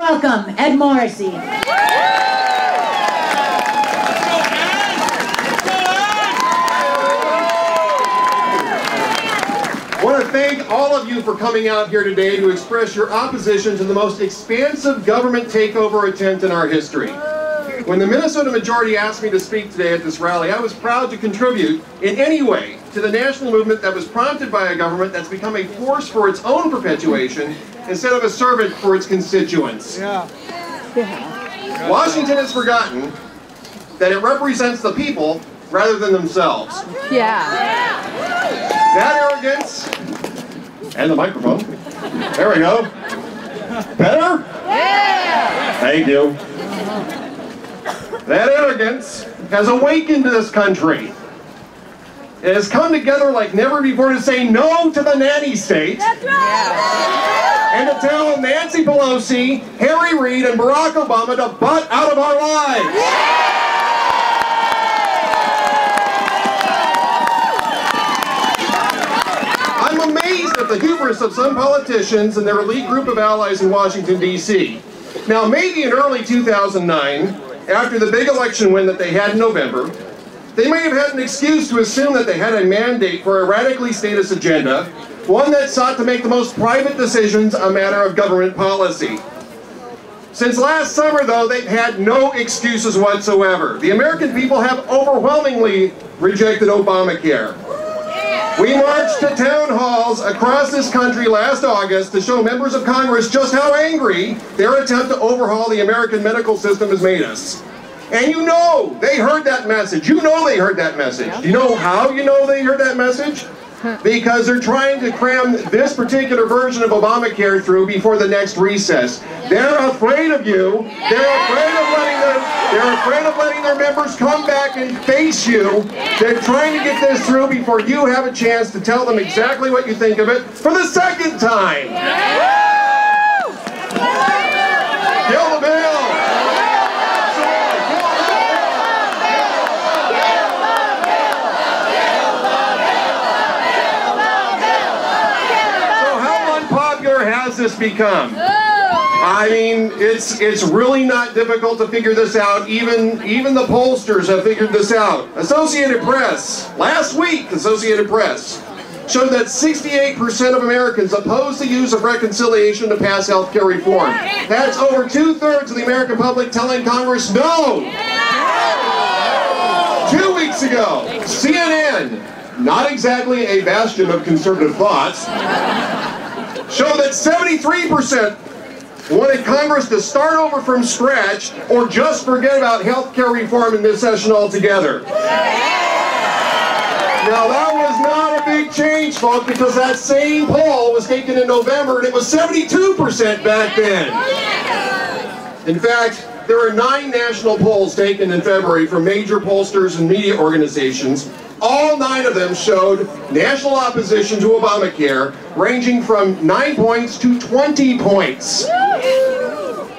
Welcome, Ed Morrissey. I want to thank all of you for coming out here today to express your opposition to the most expansive government takeover attempt in our history. When the Minnesota majority asked me to speak today at this rally, I was proud to contribute in any way to the national movement that was prompted by a government that's become a force for its own perpetuation instead of a servant for its constituents. Washington has forgotten that it represents the people rather than themselves. That arrogance, and the microphone, there we go. Better? Thank you. That arrogance has awakened this country. It has come together like never before to say no to the nanny state. That's right. And to tell Nancy Pelosi, Harry Reid, and Barack Obama to butt out of our lives. I'm amazed at the hubris of some politicians and their elite group of allies in Washington, D.C. Now, maybe in early 2009, after the big election win that they had in November, they may have had an excuse to assume that they had a mandate for a radically statist agenda, one that sought to make the most private decisions a matter of government policy. Since last summer, though, they've had no excuses whatsoever. The American people have overwhelmingly rejected Obamacare. We marched to town halls across this country last August to show members of Congress just how angry their attempt to overhaul the American medical system has made us. And you know they heard that message. You know they heard that message. Do you know how you know they heard that message? Because they're trying to cram this particular version of Obamacare through before the next recess. They're afraid of you. They're afraid of letting their members come back and face you. They're trying to get this through before you have a chance to tell them exactly what you think of it for the second time. Kill the bill. Has this become? I mean, it's really not difficult to figure this out. Even the pollsters have figured this out. Associated Press, last week, Associated Press showed that 68% of Americans oppose the use of reconciliation to pass health care reform. That's over 2/3 of the American public telling Congress no. 2 weeks ago, CNN, not exactly a bastion of conservative thoughts, showed that 73% wanted Congress to start over from scratch or just forget about health care reform in this session altogether. Now that was not a big change, folks, because that same poll was taken in November and it was 72% back then. In fact, there were 9 national polls taken in February from major pollsters and media organizations. All 9 of them showed national opposition to Obamacare, ranging from 9 points to 20 points.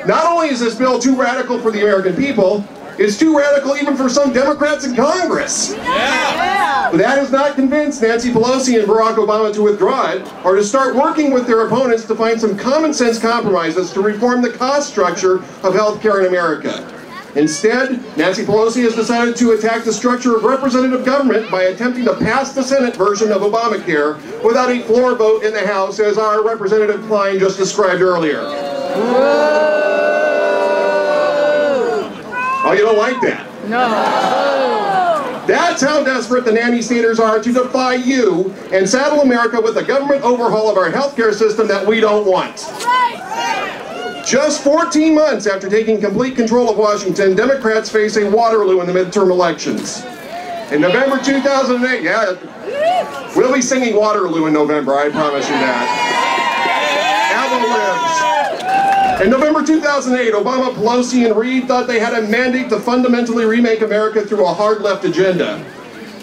Not only is this bill too radical for the American people, it's too radical even for some Democrats in Congress. But that has not convinced Nancy Pelosi and Barack Obama to withdraw it, or to start working with their opponents to find some common sense compromises to reform the cost structure of health care in America. Instead, Nancy Pelosi has decided to attack the structure of representative government by attempting to pass the Senate version of Obamacare without a floor vote in the House, as our Representative Klein just described earlier. Oh, you don't like that? No. That's how desperate the nanny staters are to defy you and saddle America with a government overhaul of our health care system that we don't want. Just 14 months after taking complete control of Washington, Democrats face a Waterloo in the midterm elections. In November 2008, yeah, we'll be singing Waterloo in November, I promise you that. Ava lives. In November 2008, Obama, Pelosi, and Reid thought they had a mandate to fundamentally remake America through a hard left agenda.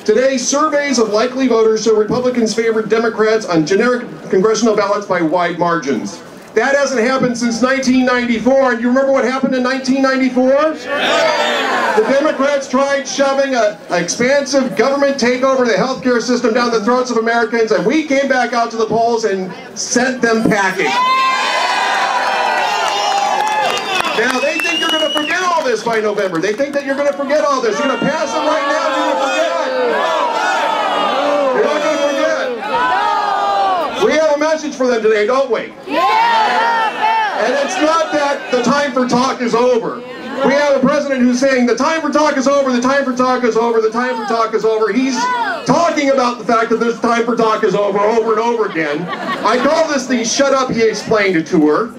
Today, surveys of likely voters show Republicans favored Democrats on generic congressional ballots by wide margins. That hasn't happened since 1994, and you remember what happened in 1994? The Democrats tried shoving an expansive government takeover of the healthcare system down the throats of Americans, and we came back out to the polls and sent them packing. Now, they think you're going to forget all this by November. They think that you're going to forget all this. You're going to pass it right now and you're going to forget. You're not going to forget. We have a message for them today, don't we? And it's not that the time for talk is over. We have a president who's saying the time for talk is over, the time for talk is over, the time for talk is over. He's talking about the fact that this time for talk is over and over again. I call this the shut up, he explained tour.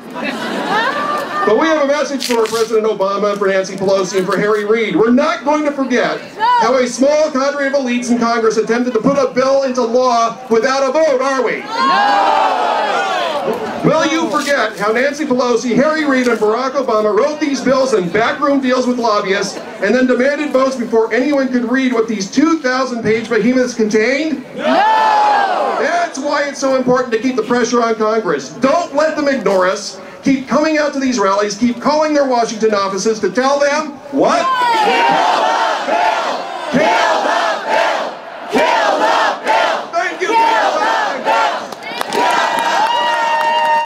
But we have a message for President Obama, for Nancy Pelosi, and for Harry Reid. We're not going to forget how a small cadre of elites in Congress attempted to put a bill into law without a vote, are we? Will you forget how Nancy Pelosi, Harry Reid, and Barack Obama wrote these bills in backroom deals with lobbyists and then demanded votes before anyone could read what these 2,000-page behemoths contained? No! That's why it's so important to keep the pressure on Congress. Don't let them ignore us. Keep coming out to these rallies. Keep calling their Washington offices to tell them what?